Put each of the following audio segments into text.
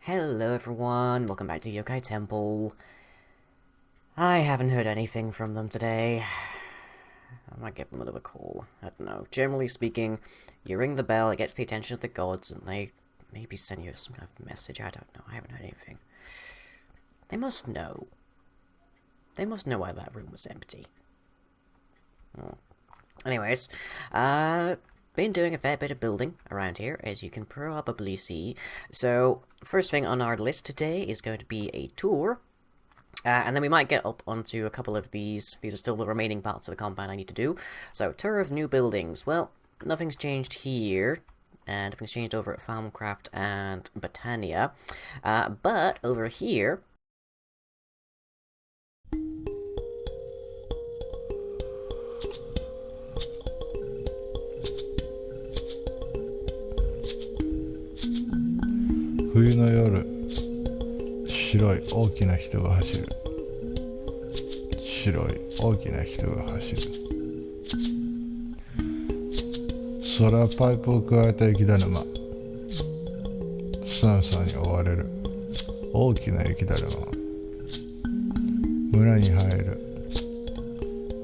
Hello everyone, welcome back to Yokai Temple. I haven't heard anything from them today. I might give them another call. I don't know. Generally speaking, you ring the bell, it gets the attention of the gods, and they maybe send you some kind of message. I don't know. I haven't heard anything. They must know. They must know why that room was empty. Oh. Anyways, been doing a fair bit of building around here, as you can probably see. So, first thing on our list today is going to be a tour. And then we might get up onto a couple of these. These are still the remaining parts of the compound I need to do. So, tour of new buildings. Well, nothing's changed here. And nothing's changed over at Farmcraft and Botania. But over here...冬の夜、白い大きな人が走る。白い大きな人が走る。それはパイプを加えた雪だるま。寒さに追われる大きな雪だるま。村に入る。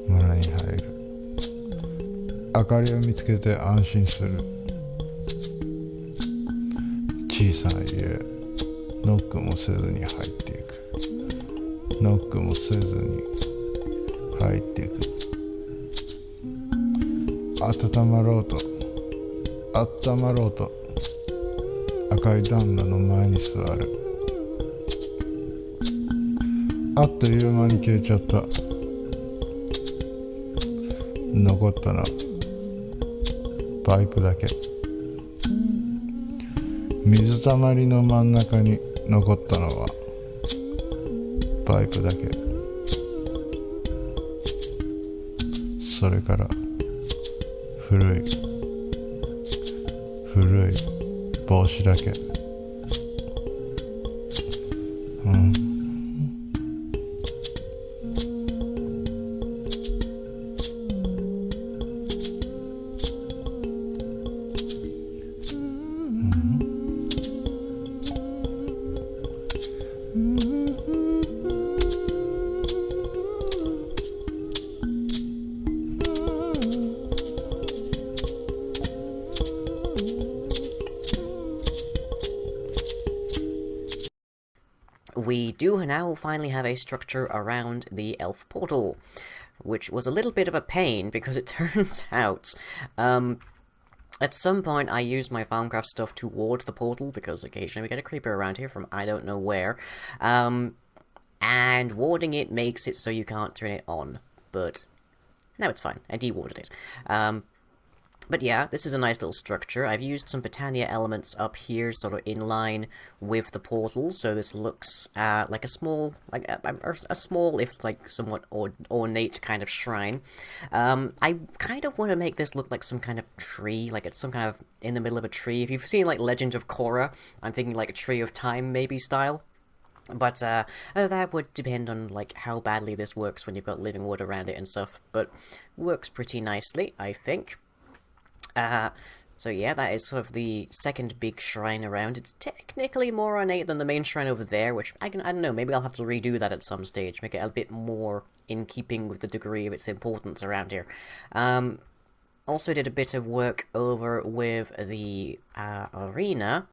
村に入る。明かりを見つけて安心する。小さな家、ノックもせずに入っていく。ノックもせずに入っていく。温まろうと赤い暖炉の前に座る。あっという間に消えちゃった。残ったのパイプだけ。水たまりの真ん中に残ったのはパイプだけ。それから古い帽子だけ。We do now finally have a structure around the elf portal, which was a little bit of a pain because it turns out, at some point I used my Farmcraft stuff to ward the portal because occasionally we get a creeper around here from I don't know where, and warding it makes it so you can't turn it on, but now it's fine, I de-warded it. But yeah, this is a nice little structure. I've used some Botania elements up here, sort of in line with the portal, so this looks like a small, if like somewhat ornate kind of shrine. I kind of want to make this look like some kind of tree, like it's some kind of in the middle of a tree. If you've seen like Legend of Korra, I'm thinking like a Tree of Time maybe style. But that would depend on like how badly this works when you've got living wood around it and stuff. But works pretty nicely, I think. So yeah, that is sort of the second big shrine around. It's technically more ornate than the main shrine over there, which I don't know, maybe I'll have to redo that at some stage, make it a bit more in keeping with the degree of its importance around here. Also did a bit of work over with the arena.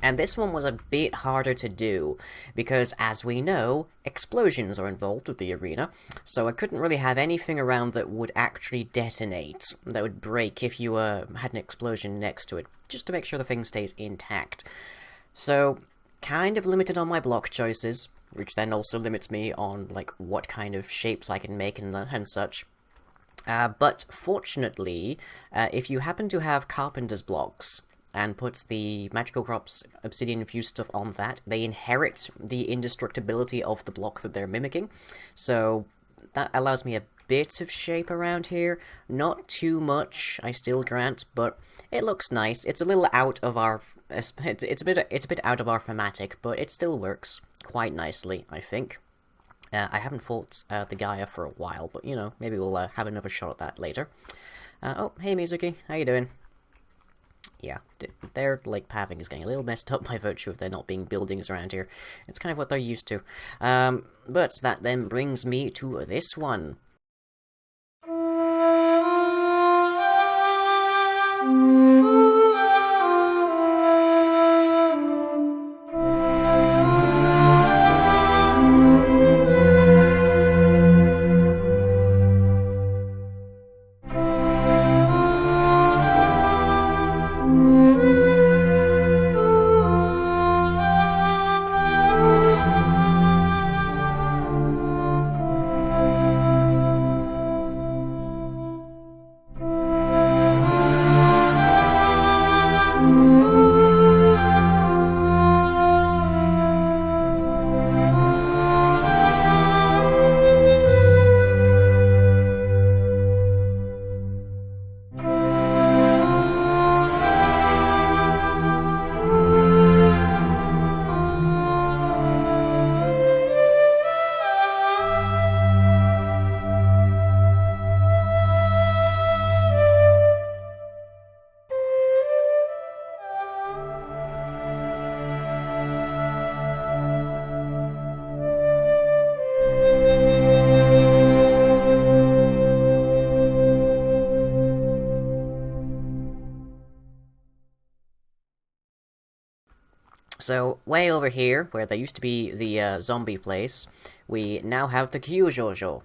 And this one was a bit harder to do, because as we know, explosions are involved with the arena, so I couldn't really have anything around that would actually detonate, that would break if you had an explosion next to it, just to make sure the thing stays intact. So, kind of limited on my block choices, which then also limits me on, like, what kind of shapes I can make and such. But fortunately, if you happen to have carpenter's blocks, and puts the magical crops obsidian infused stuff on that, they inherit the indestructibility of the block that they're mimicking. So that allows me a bit of shape around here. Not too much, I still grant, but it looks nice. It's a little out of our it's a bit out of our thematic, but it still works quite nicely, I think. I haven't fought the Gaia for a while, but you know, maybe we'll have another shot at that later. Oh, hey Mizuki, how you doing? Yeah, their lake pathing is getting a little messed up by virtue of there not being buildings around here. It's kind of what they're used to. But that then brings me to this one. So, way over here, where there used to be the zombie place, we now have the Kyujojo,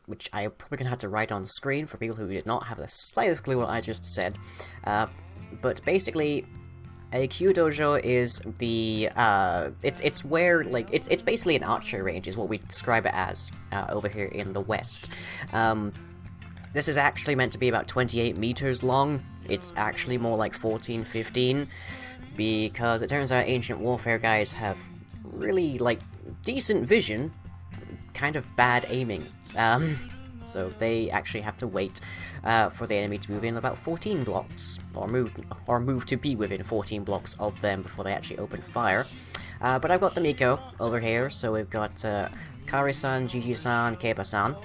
which I'm probably going to have to write on the screen for people who did not have the slightest clue what I just said. But basically, a Kyudojo is the, it's where, like, it's basically an archery range, is what we describe it as, over here in the West. This is actually meant to be about 28 meters long. It's actually more like 14, 15. Because it turns out ancient warfare guys have really, like, decent vision, kind of bad aiming. So they actually have to wait for the enemy to move in about 14 blocks, or move to be within 14 blocks of them before they actually open fire. But I've got the Miko over here, so we've got Kari-san, Gigi-san, Keiba-san.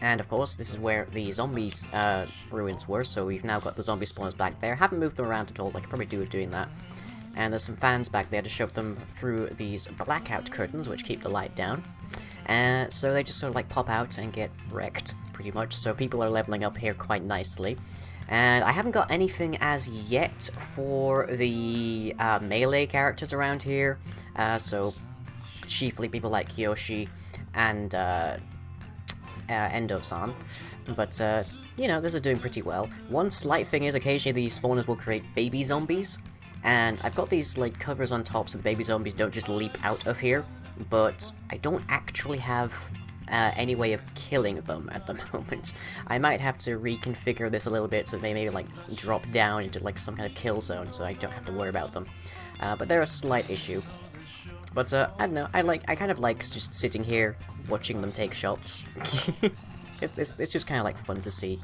And of course, this is where the zombie ruins were, so we've now got the zombie spawners back there. Haven't moved them around at all, I could probably do with doing that. And there's some fans back there to shove them through these blackout curtains, which keep the light down. So they just sort of like pop out and get wrecked, pretty much. So people are leveling up here quite nicely. And I haven't got anything as yet for the melee characters around here. So chiefly people like Kiyoshi and Endo-san, but you know, these are doing pretty well. One slight thing is occasionally these spawners will create baby zombies, and I've got these like covers on top so the baby zombies don't just leap out of here, but I don't actually have any way of killing them at the moment. I might have to reconfigure this a little bit so they maybe like drop down into like some kind of kill zone so I don't have to worry about them. But they're a slight issue. But I don't know, I kind of like just sitting here watching them take shots. It's just kind of like fun to see.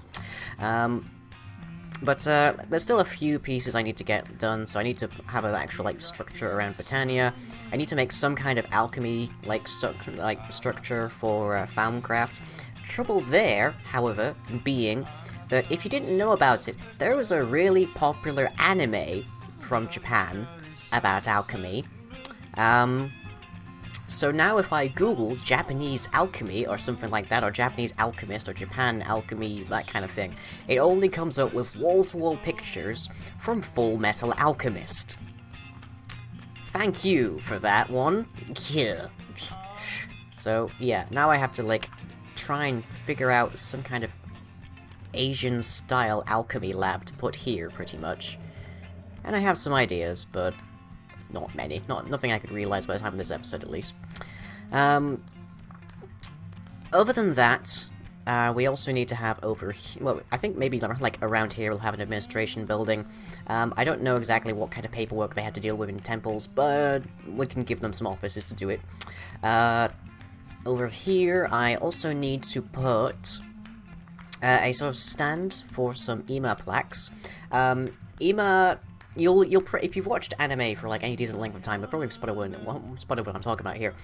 But there's still a few pieces I need to get done, so I need to have an actual like structure around Botania. I need to make some kind of alchemy like structure for Famcraft. Trouble there, however, being that if you didn't know about it, there was a really popular anime from Japan about alchemy. So now if I Google Japanese alchemy or something like that, or Japanese alchemist, or Japan alchemy, that kind of thing, it only comes up with wall-to-wall pictures from Full Metal Alchemist. thank you for that one. Yeah. So, yeah, now I have to, like, try and figure out some kind of Asian-style alchemy lab to put here, pretty much. And I have some ideas, but not many. Nothing I could realize by the time of this episode, at least. Other than that, we also need to have over here... Well, I think maybe, like, around here we'll have an administration building. I don't know exactly what kind of paperwork they had to deal with in temples, but we can give them some offices to do it. Over here, I also need to put a sort of stand for some EMA plaques. EMA, if you've watched anime for like any decent length of time, you'll probably spotted what I'm talking about here.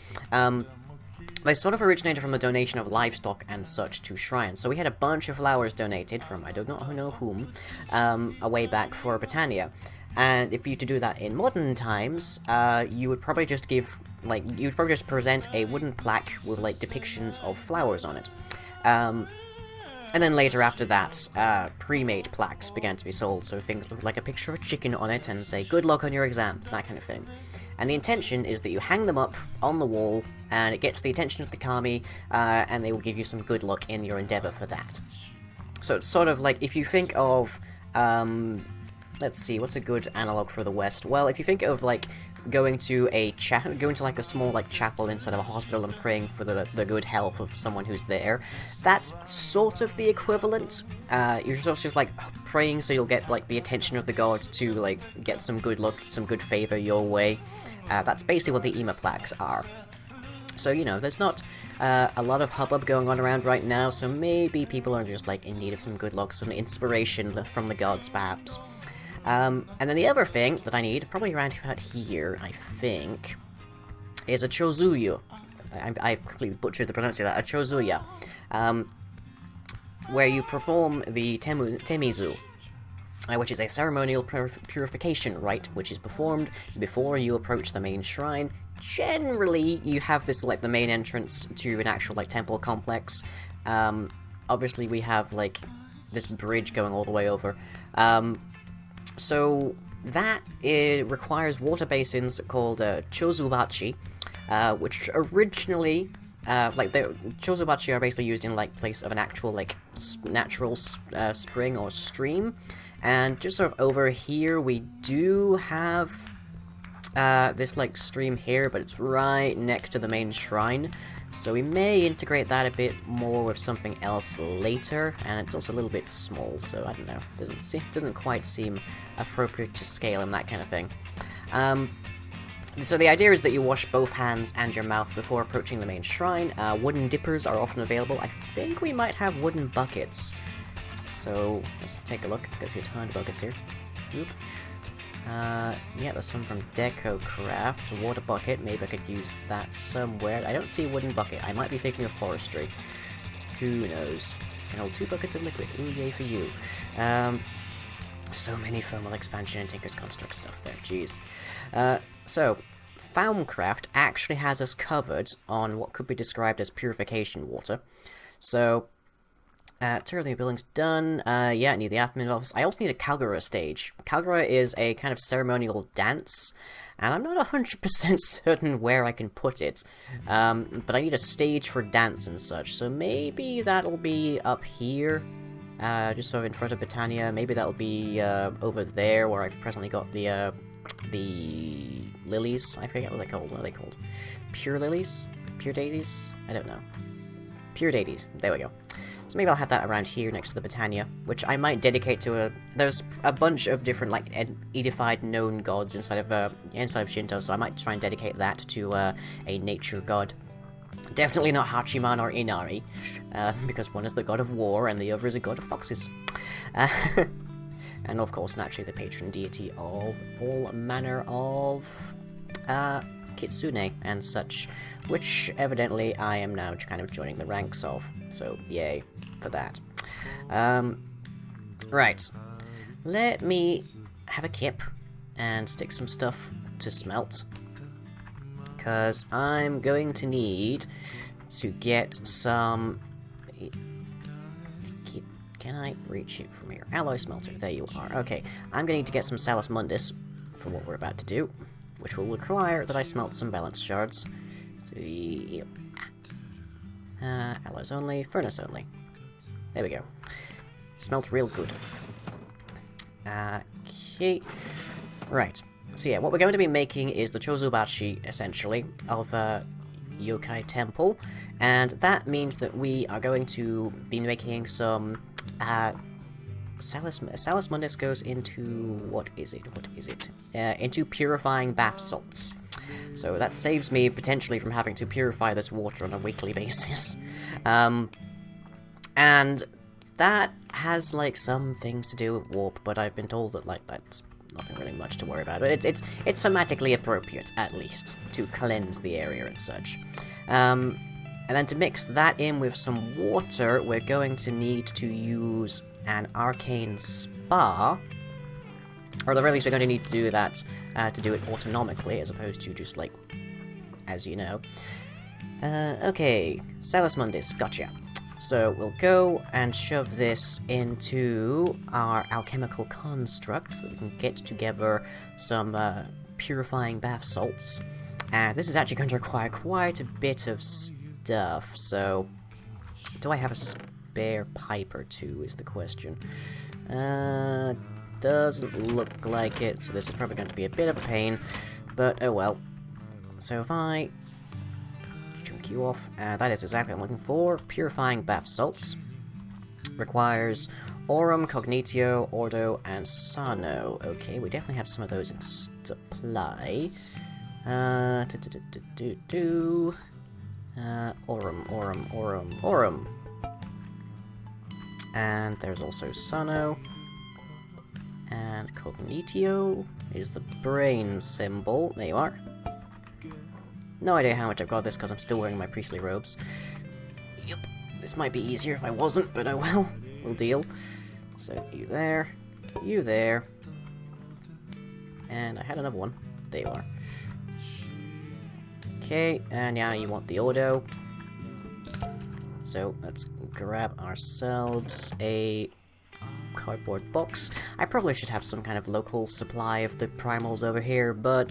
They sort of originated from the donation of livestock and such to shrines. So we had a bunch of flowers donated from I do not know whom, a way back for Britannia. And if you to do that in modern times, you would probably just present a wooden plaque with like depictions of flowers on it. And then later after that, pre-made plaques began to be sold, so things with like a picture of a chicken on it and say, good luck on your exams, that kind of thing. And the intention is that you hang them up on the wall, and it gets the attention of the kami, and they will give you some good luck in your endeavor for that. So it's sort of like, if you think of, let's see, what's a good analog for the West? Well, if you think of, like, going to like a small, like, chapel inside of a hospital and praying for the good health of someone who's there, that's sort of the equivalent. You're sort of just, like, praying so you'll get, like, the attention of the gods to, like, get some good luck, some good favor your way. That's basically what the EMA plaques are. So, you know, there's not a lot of hubbub going on around right now, so maybe people are just, like, in need of some good luck, some inspiration from the gods, perhaps. And then the other thing that I need, probably around about here, I think, is a chozuyu. I completely butchered the pronunciation of that. A chozuya. Where you perform the temizu, which is a ceremonial purification rite, which is performed before you approach the main shrine. Generally, you have this, like, the main entrance to an actual, like, temple complex. Obviously, we have, like, this bridge going all the way over. So that requires water basins called chozubachi, which originally, the chozubachi are basically used in, like, place of an actual, like, natural spring or stream. And just sort of over here, we do have this, like, stream here, but it's right next to the main shrine. So we may integrate that a bit more with something else later, and it's also a little bit small, so I don't know. Doesn't quite seem appropriate to scale and that kind of thing. So the idea is that you wash both hands and your mouth before approaching the main shrine. Wooden dippers are often available. I think we might have wooden buckets. So let's take a look. I can see a ton of buckets here. Oop. Yeah, there's some from Deco Craft. Water bucket, maybe I could use that somewhere. I don't see a wooden bucket. I might be thinking of forestry. Who knows? Can hold 2 buckets of liquid. Ooh, yay for you. So many thermal expansion and Tinker's Construct stuff there, jeez. So, Faumcraft actually has us covered on what could be described as purification water. So, Turley building's done. Yeah, I need the admin office. I also need a Kalgara stage. Kalgara is a kind of ceremonial dance, and I'm not 100% certain where I can put it. But I need a stage for dance and such, so maybe that'll be up here, just sort of in front of Britannia. Maybe that'll be over there, where I've presently got the lilies. I forget what they're called. What are they called? Pure lilies? Pure daisies? I don't know. Pure deities. There we go. So maybe I'll have that around here next to the Britannia, which I might dedicate to there's a bunch of different, like, edified known gods inside of Shinto, so I might try and dedicate that to a nature god. Definitely not Hachiman or Inari, because one is the god of war and the other is a god of foxes. And of course, naturally, the patron deity of all manner of kitsune and such, which evidently I am now kind of joining the ranks of, so yay for that. Right, let me have a kip and stick some stuff to smelt, because I'm going to need to get some... Can I reach it from here? Alloy smelter, there you are. Okay, I'm going to need to get some Salus Mundus for what we're about to do. which will require that I smelt some balance shards. So, yep. Alloys only, furnace only. There we go. Smelt real good. Okay. Right. So yeah, what we're going to be making is the Chozubashi, essentially, of Yokai Temple. And that means that we are going to be making some... Salus Mundus goes into... What is it? Into purifying bath salts. So that saves me potentially from having to purify this water on a weekly basis. And that has, like, some things to do with warp, but I've been told that, like, that's nothing really much to worry about. But it's thematically appropriate, at least, to cleanse the area and such. And then to mix that in with some water, we're going to need to use an arcane spa. Or at the very least, we're going to need to do that to do it autonomically, as opposed to just, like, as you know. Okay, Salus Mundus, gotcha. So we'll go and shove this into our alchemical construct so that we can get together some purifying bath salts. And this is actually going to require quite a bit of stuff, so... Do I have a spare pipe or two, is the question. Doesn't look like it, so this is probably going to be a bit of a pain, but oh well. So if I chunk you off, that is exactly what I'm looking for. Purifying bath salts. Requires Aurum, Cognitio, Ordo, and Sano. Okay, we definitely have some of those in supply. Aurum. And there's also Sano. And Cognitio is the brain symbol. There you are. No idea how much I've got this because I'm still wearing my priestly robes. Yep. This might be easier if I wasn't, but oh well. We'll deal. So, you there. You there. And I had another one. There you are. Okay, and now you want the Ordo. So, let's grab ourselves a cardboard box. I probably should have some kind of local supply of the primals over here, but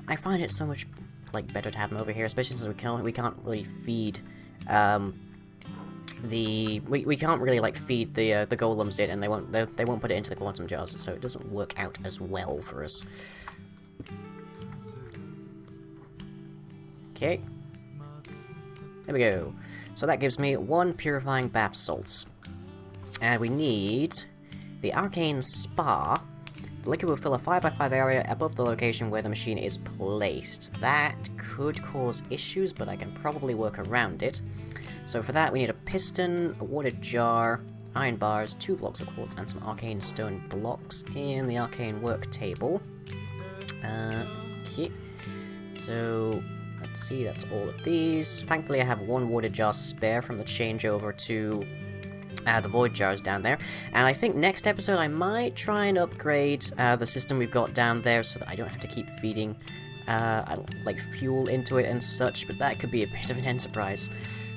I find it so much, like, better to have them over here, especially since we can't really feed, we can't really, like, feed the golems in, and they won't put it into the quantum jars, so it doesn't work out as well for us. Okay. There we go. So that gives me 1 purifying bath salts. And we need the arcane spa. The liquid will fill a 5x5 area above the location where the machine is placed. That could cause issues, but I can probably work around it. So for that, we need a piston, a water jar, iron bars, 2 blocks of quartz, and some arcane stone blocks in the arcane work table. Okay. So, let's see, that's all of these. Thankfully, I have 1 water jar spare from the changeover to the void jars down there. And I think next episode I might try and upgrade the system we've got down there so that I don't have to keep feeding like fuel into it and such, but that could be a bit of an enterprise.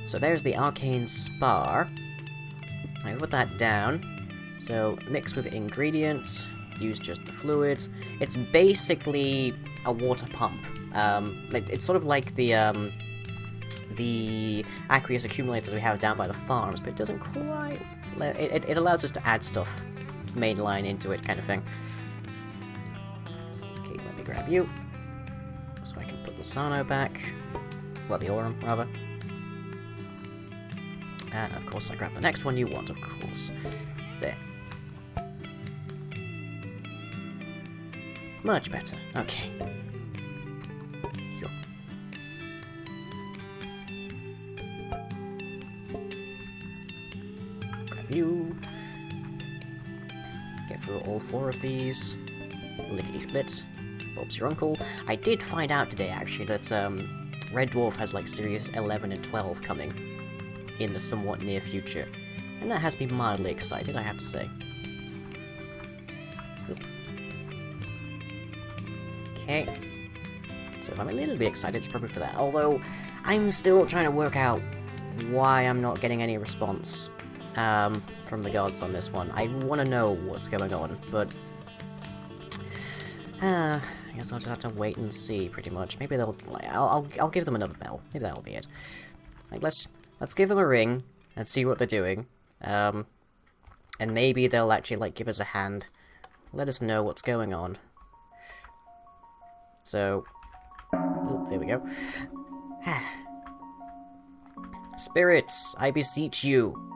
So there's the arcane spar. I put that down. So mix with ingredients, use just the fluid. It's basically a water pump. It's sort of like the aqueous accumulators we have down by the farms, but it doesn't quite... It allows us to add stuff mainline into it, kind of thing. Okay, let me grab you. So I can put the Sano back. Well, the Aurum, rather. And, of course, I grab the next one you want, of course. There. Much better. Okay. Cool. Grab you. Get through all 4 of these. Lickety-split. Bob's your uncle. I did find out today, actually, that Red Dwarf has, like, Series 11 and 12 coming in the somewhat near future. And that has me mildly excited, I have to say. Oop. Okay. So if I'm a little bit excited, it's probably for that. Although, I'm still trying to work out why I'm not getting any response from the gods on this one. I want to know what's going on, but... I guess I'll just have to wait and see, pretty much. Maybe they'll... I'll give them another bell. Maybe that'll be it. Like, let's give them a ring and see what they're doing. And maybe they'll actually, like, give us a hand. Let us know what's going on. So... Oh, there we go. Spirits, I beseech you.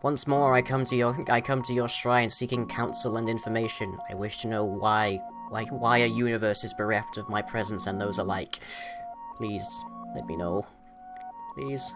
Once more I come to your shrine seeking counsel and information. I wish to know why a universe is bereft of my presence and those alike. Please, let me know. Please.